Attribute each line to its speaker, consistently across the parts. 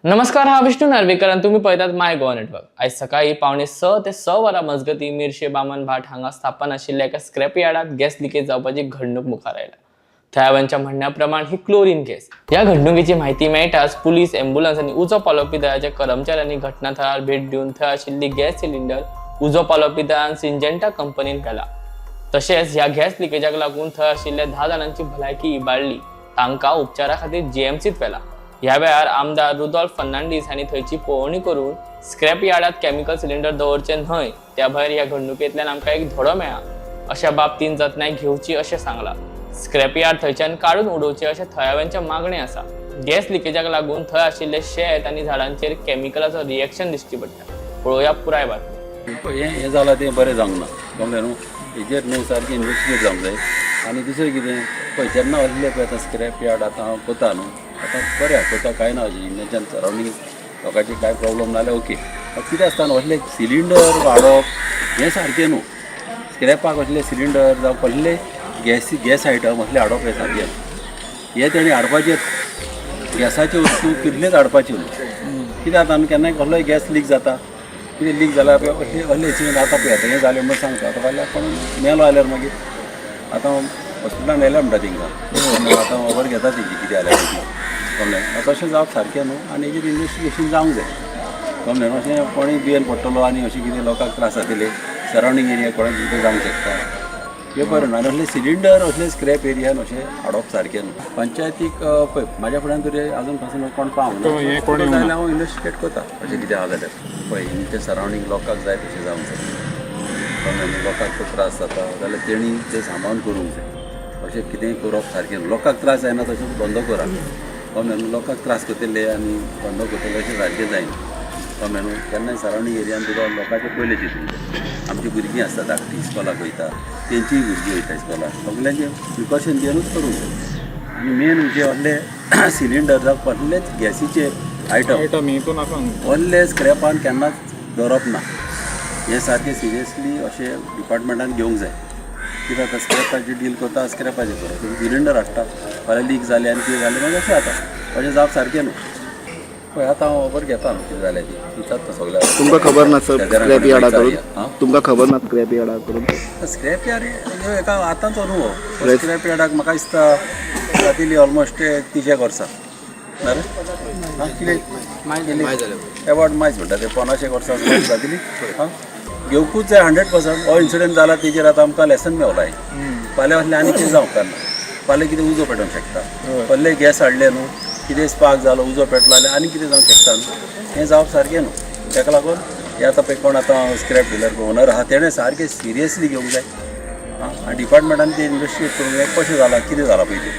Speaker 1: नमस्कार, हा विष्णू नार्वेकर आणि तुम्ही पळयतात माय गोवा नेटवर्क। आज सकाळी 5:45 ते 6 वरां मजगती मिरशे बामन भाट हांगा स्थापन आशिल्ल्या एका स्क्रॅप यार्डात गॅस लिकेज जावपाची घडणूक मुखार आयला। थळाव्यांच्या म्हणण्याप्रमाणे ही क्लोरीन गॅस। या घडणुकीची माहिती मेळटाच पुलीस, एम्ब्युलन्स आणि उजो पालोवपी दळाच्या कर्मचाऱ्यांनी घटनास्थळार भेट दिवन थंय आशिल्ली गॅस सिलिंडर उजो पालोवपी दळान सिंजेंटा कंपनीन केला। तशेंच ह्या गॅस लिकेजाक लागून थंय आशिल्ल्या 10 जाणांची भलायकी इबाडली, तांकां उपचारा खातीर जीएमसीत व्हेला। ह्या वेळार आमदार रुदॉल्फ फर्नांडीस हांणी थंयची पळोवणी करून स्क्रॅप यार्डात केमिकल सिलिंडर दवरचे न्हय, त्या भायर ह्या घडणुकेंतल्यान आमकां एक धडो मेळ्ळा अशा बाबतींत जतनाय घेवची अशें सांगला। स्क्रॅप यार्ड थंयच्यान काडून उडोवचे अशें थळाव्यांचे मागणी आसा। गॅस लिकेजाक लागून थंय आशिल्ले शेत आनी झाडांचेर केमिकलाचो रिएक्शन दिश्टी पडटा। पळोवया पुराय बातमी।
Speaker 2: हें जालां तें बरें जावंक ना, कळ्ळें न्हू। हेजेर न्हू सारकी इन्वेस्टिगेट जावंक जाय। आनी दुसरें कितें पळय, जेन्ना व्हरले पळय आतां स्क्रॅप यार्ड आतां हांव कोता न्हू, आतां बरें कोता कांय ना अशें इन्नेच्यान सरावंडींग लोकांचे कांय प्रॉब्लम ना जाल्यार ओके। कितें आसता व्हडले सिलिंडर वाडप हें सारकें न्हू। स्क्रॅपाक असले सिलिंडर जावं कसले गॅस आयटम असले हाडप हें सारकें। हे तेणी हाडपाचेर गॅसाच्यो वस्तू कितलेच हाडपाच्यो न्हू। कितें जाता न्हू, केन्नाय कसलोय गॅस लीक जाता, कितें लीक जाल्यार पळय असले हेचेर आतां पळय आतां हें जालें म्हणून सांगता, आतां फाल्यां कोण मेलो जाल्यार मागीर आतां हॉस्पिटलान व्हेलें म्हणटा तेंकां, आतां खबर घेता तेंची कितें जाल्यार कळ्ळें। तशें जावप सारकें न्हू आनी हेजेर इन्वेस्टिगेशन जावंक जाय, कळ्ळें न्हू। अशें कोणूय बियेन पडटलो आनी अशें कितें लोकांक त्रास जातले, सरावंडींग एरिया कोणाक कितें जावंक शकता, हें बरें न्हू। आनी असले सिलिंडर असले स्क्रॅप एरियान अशें हाडप सारकें न्हू। पंचायतीक पळय म्हाज्या फुड्यान तरी आजून पासून कोण पावूंक ना जाल्यार हांव इन्वेस्टिगेट करता अशें कितें आहा जाल्यार। पळय तें सरावंडींग लोकांक जाय तशें जावंक जाय, लोकांक तो त्रास जाता जाल्यार तेणी तें सांबाळून करूंक जाय। अशें कितेंय करप सारकें न्हू। लोकांक त्रास जायना तशें बंद करा, कळ्ळें न्हू। लोकांक त्रास करतले आनी बंद करतले अशें सारकें जायना, कळ्ळें न्हू। केन्नाय सरावंडींग एरियान तुका लोकांचें पयलें चिंतूंक जाय। आमचीं भुरगीं आसता धाकटीं इस्कॉलाक वयता, तेंचीय भुरगीं वयता इस्कॉलाक, सगल्यांचें प्रिकॉशन घेवनूच करूंक जाय। आनी मेन म्हणजे व्हडले सिलिंडर जावं कसलेच गॅसीचे आयटम व्हडले स्क्रॅपान केन्नाच दवरप ना। हें सारकें सिरियसली अशें डिपार्टमेंटान घेवंक जाय। कित्याक आतां स्क्रॅपाचेर डील करता स्क्रॅपाचेर करप, सिलिंडर हाडटा फाल्यां लीक जालें आनी कितें जालें मागीर अशें जाता, अशें जावप सारकें न्हू। पळय आतां हांव खबर घेता न्हू कितें जालें ती विचारता सगळ्याक।
Speaker 3: तुमकां खबर ना स्क्रॅप यार्डा करून? तुमकां खबर ना स्क्रॅप यार्डा करून?
Speaker 2: स्क्रॅप यार्ड हेका आतांचो अनुभव। स्क्रॅप यार्डाक म्हाका दिसता जातली ऑलमोस्ट 30 वर्सां ना रे। कितें एवॉर्ड मायज म्हणटा ते 15 वर्सां जातली। घेवकूच जाय 100%। हो इन्सिडंट जाला तेजेर आतां आमकां लेसन मेवलाय। फाल्यां असलें आनी कितें जावंक ना, फाल्यां कितें उजो पेटोवंक शकता। कसले गॅस हाडले न्हू, कितें स्पार्क जालो उजो पेटलो जाल्यार आनी कितें जावंक शकता न्हू। हें जावप सारकें न्हू। ताका लागून हें आतां पळय कोण आतां स्क्रॅप डिलर ओनर आहा तेणें सारकें सिरियसली घेवंक जाय। आनी डिपार्टमेंटान तें इन्वेस्टिगेट करूंक जाय कशें जालां, कितें जालां पयलीं,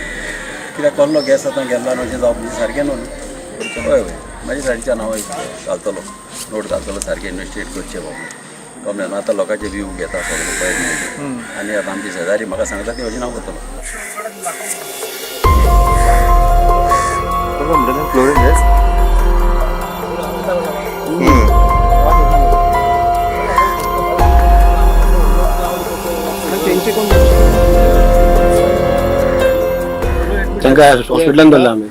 Speaker 2: कित्याक कसलो गॅस आतां गेल्लो आनी अशें जावप सारकें न्हू। हय हय, म्हाज्या सायडीच्यान हांव घालतलो नोट घालतलो, सारकें इन्वेस्टिगेट करचें बाबा, कळ्ळें न्हू। आतां लोकांचे व्यू घेता सगळे पळय आनी आतां आमचे शेजारी म्हाका सांगता ती अशें हांव करतलो।
Speaker 3: क्लोरीन गॅस
Speaker 4: तांकां हॉस्पिटलान धरला आमी,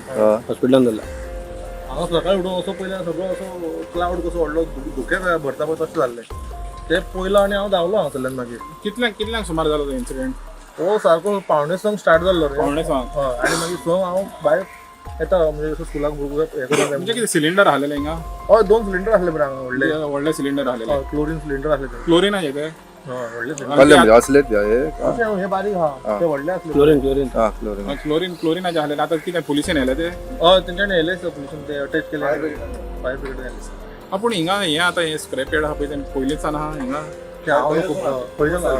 Speaker 4: हॉस्पिटलान धरला।
Speaker 5: हांगा सकाळी उठून असो पयलें सगळो असो क्लाउड कसो व्हडलो धुके भरता पळय तशें जाल्लें तें पयलो आनी हांव धांवलो हांगासरल्यान। मागीर
Speaker 4: कितल्यांक सुमार जालो तो इन्सिडेंट?
Speaker 5: हो सारको 5:30 स्टार्ट जाल्लो रे।
Speaker 4: 5:30
Speaker 5: हय, आनी मागीर संक हांव भायर येता म्हणजे असो स्कुलाक भुरगो हें करता
Speaker 4: म्हणजे कितें सिलिंडर आहलेले हिंगा?
Speaker 5: हय 2 सिलिंडर आसले बरे हांगा व्हडले
Speaker 4: व्हडले सिलिंडर आहलेले,
Speaker 5: क्लोरीन सिलिंडर आसले ते।
Speaker 4: क्लोरीनाचे ते?
Speaker 5: हय व्हडले
Speaker 3: कसले म्हणजे असलेच
Speaker 5: सिलिंडर हे बारीक हा ते व्हडले आसले।
Speaker 4: क्लोरीनाचे आहलेले। आतां कितें पुलिशेन येयले ते?
Speaker 5: हय तेंच्यानी येयले पुलिशेन ते अटॅच केले, फायर ब्रिगेड येयले।
Speaker 4: पूण हिंगा हें आतां हें स्क्रॅप यार्ड आहा पळय तें पयलींच्यान आहा हिंगा?
Speaker 5: ते हांव पयलींच्यान